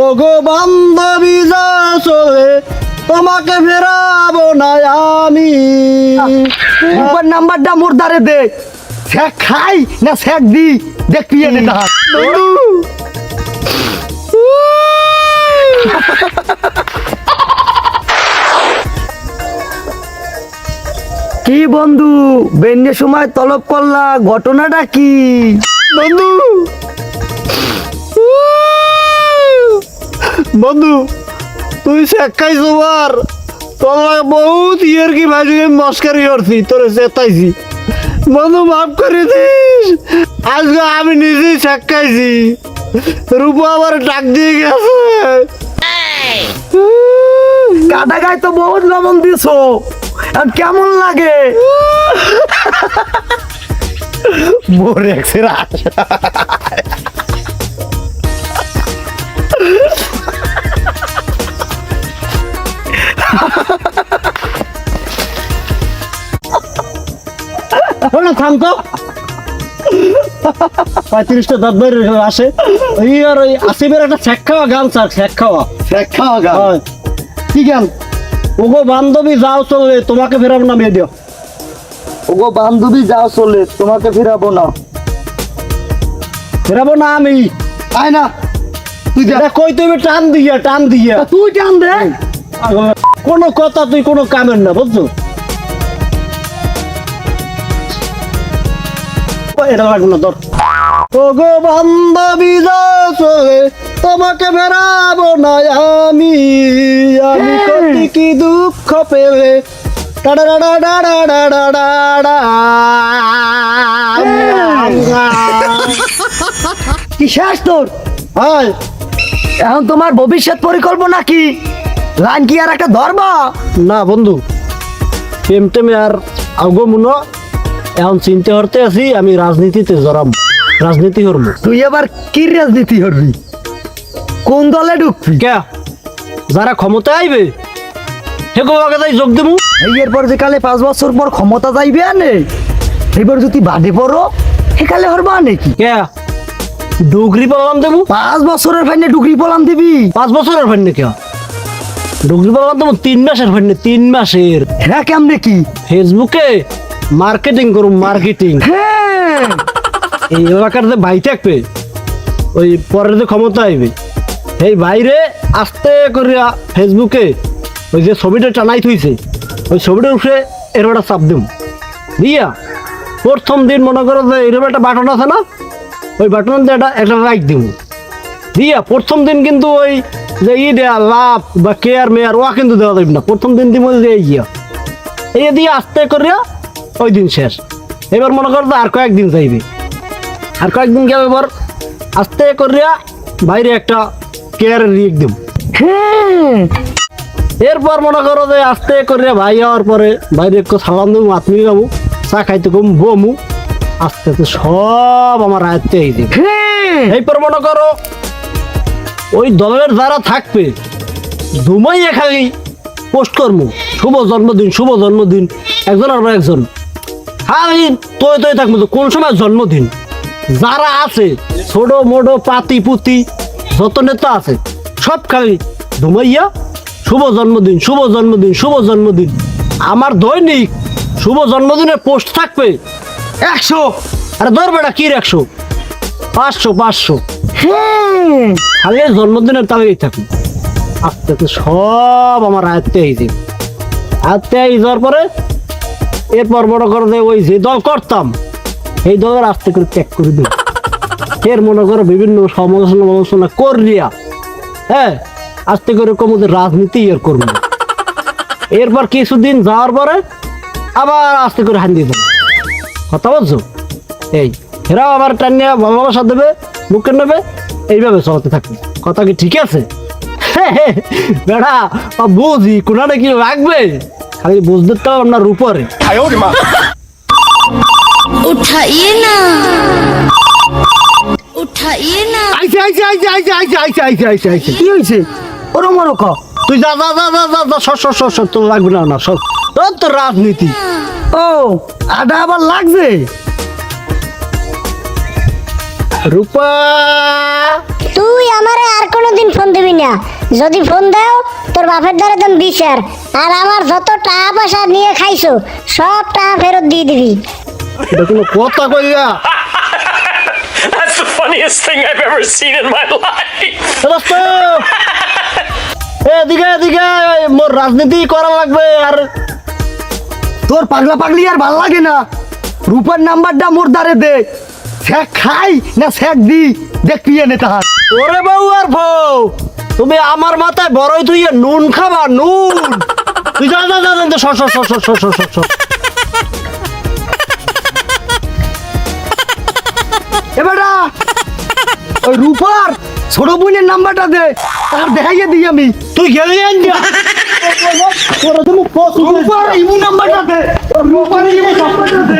ওগো বান্ধবী যাচলে তোমাকে ফেরাবো না আমি। উপর নাম্বারটা মোর দ্বারে দে, স্যাক খাই না স্যাক দি দেখ পিয়ে নে না কি বন্ধু বেন্যের সময় তলব করলা, ঘটনাটা কি বন্ধু? বন্ধু তুই শেখাইছো আর তোমার বহুত ইয়ের কি ভাই মস্কারি করছি, তোরে চেতাইছি। বন্ধু মাফ করে দিস, আজকে আমি নিজেই শেখাইছি। রূপা আবার ডাক দিয়ে গেছে। কাটা গায়ে তো বহুত লবণ দিছো, আর কেমন লাগে? মোর এক্সের থাম তো। 35টা দাঁত বাইরে আসে ওই আর ওই আসিফের একটা শেখ খাওয়া গান, স্যার শেখ খাওয়া গান। কি গান? ওগো বান্ধবী যাও চলে তোমাকে ফেরাবো না, মেয়ে দিও। ওগো বান্ধবী যাও চলে তোমাকে ফিরাবো না, ফেরাবো না আমি। তাই না? তুই কই তুমি টান দিয়া তুই টান দে। কোনো কথা তুই কোনো কামের না, বুঝছো? এটা লাগবে না, ধর। ওগো বান্ধবী যাও চলে তোমাকে ফেরাবো না আমি, আমি কত কি দুঃখ পেলে। কি শেষ তোর? হয় এখন তোমার ভবিষ্যৎ পরিকল্পনা কি? লাইন কি আর একটা ধরবা? না বন্ধু, প্রেম টেমে আর আগো মনো এখন চিন্তা করতে আছি আমি রাজনীতিতে জড়াম, রাজনীতি করবো। তুই আবার কি রাজনীতি করবি? কোন দলে ঢুকবি? কে যারা ক্ষমতা আইবে সেগুলোকে তাই যোগ দেবো। এরপর যে কালে 5 বছর পর ক্ষমতা যাইবে আনে, এবার যদি বাদে পড়ো সেকালে হরবা নাকি? কে ডুগরি পালাম দেবো? 5 বছরের ফাইনে ডুগরি পলাম দিবি? 5 বছরের ফাইনে কে ডুগরি পালাম দেবো? 3 মাসের ফাইনে, 3 মাসের। হ্যাঁ কেমনে কি? ফেসবুকে মার্কেটিং করুম, মার্কেটিং। হ্যাঁ এই এলাকার যে ভাই থাকবে ওই পরের যে ক্ষমতা আইবে এই বাইরে আস্তে করিয়া ফেসবুকে ওই যে ছবিটা টানাই থইছে ওই ছবিটার উপরে এরকম একটা চাপ দিম দিয়া প্রথম দিন মনে করো যে এরকম একটা বাটন আছে না, ওই বাটন দিয়ে একটা লাইক দিব দিয়া প্রথম দিন কিন্তু ওই যে দেয়া লাভ বা কেয়ার মেয়ার ওয়া কিন্তু দেওয়া যাবে না। প্রথম দিন দিব যে এই দিয়ে আস্তে করিয়া ওই দিন শেষ। এবার মনে করো আর কয়েকদিন যাইবে, আর কয়েকদিন গেলে এবার আস্তে করিয়া বাইরে একটা কেয়ারের রিক দিব। হ্যাঁ এরপর মনে করো যে আস্তে করিয়া ভাই হওয়ার পরে বাইরে একটু সালাম দেবো, আত্মীয় যাবো, চা খাইতে কম বমু, আস্তে আস্তে সব আমার আয়ত্তে এই দিবে। হ্যাঁ এইপর মনে করো ওই দলের যারা থাকবে দুমাইয়ে খালি পোস্ট করবো শুভ জন্মদিন, শুভ জন্মদিন, একজন আর একজন। হ্যাঁ তুই থাকবো তো কোন সময় জন্মদিন যারা আছে ছোট মোটো পাতি পুতি যত নেতা আছে সব খালি ধুমাইয়া শুভ জন্মদিন, শুভ জন্মদিন, শুভ জন্মদিন। আমার দৈনিক শুভ জন্মদিনের পোস্ট থাকবে 100। আরে ধরবে না কি 100, 500। হ্যাঁ খালি জন্মদিনের তালিকায় থাকবে। আস্তে আস্তে সব আমার আয়ত্তে এই যে আয়ত্তে এই যাওয়ার পরে এরপর মনে করো যে ওই যে দল করতাম এই দলের আস্তে করে ত্যাগ করে দেব। এর মনে করো বিভিন্ন সমালোচনা করিয়া হ্যাঁ আস্তে করে কমদের রাজনীতি এর করবো। এরপর কিছুদিন যাওয়ার পরে আবার আস্তে করে হান দিয়ে দেবো। কথা বলছো? এই এরাও আবার টানিয়া ভালোবাসা দেবে, মুখে নেবে, এইভাবে চলতে থাকবে। কথা কি ঠিক আছে? বেড়া বুঝি কোনটা কি লাগবে, খালি বুঝতে তো আপনার উপরে। उठाइए ना उठाइए ना। আইছে আইছে আইছে আইছে আইছে আইছে আইছে আইছে আইছে কি হয়েছে? ওরো মরো ক তুই যা যা যা যা যা যা সর তোর লাগবে না না সব তোর রাজনীতি। ও আডা আবার লাগছে। রূপা তুই আমারে আর কোনোদিন ফোন দিবি না, যদি ফোন দাও তোর বাপের দ্বারা তুমি বিচার, আর আমার যত টাকা পয়সা নিয়ে খাইছো সব টাকা ফেরত দিয়ে দিবি। এটা কোনো কথা কইয়া That's the funniest thing I've ever seen in my life. দোস্ত এদিকে এদিকে মোর রাজনীতি করা লাগবে। আর তোর পাগলা পাগলি আর ভাল লাগে না, রূপার নাম্বারটা মোর দ্বারে দে, স্যাক খাই না স্যাক দি দেখবি এনে তাহার। ওরে বউ আর বউ, তুমি আমার মাথায় বড়ই তুই নুন খাবা নুন। তুই যা যা যা যা, সর সর সর সর সর সর সর সর। এবারা ওই রূপার ছোট বোনের নাম্বারটা দে, তার দেখাইয়ে দিই আমি। তুই গেলি আনজা রূপার ইমু নাম্বারটা দে, রূপার ইমু নাম্বারটা দে।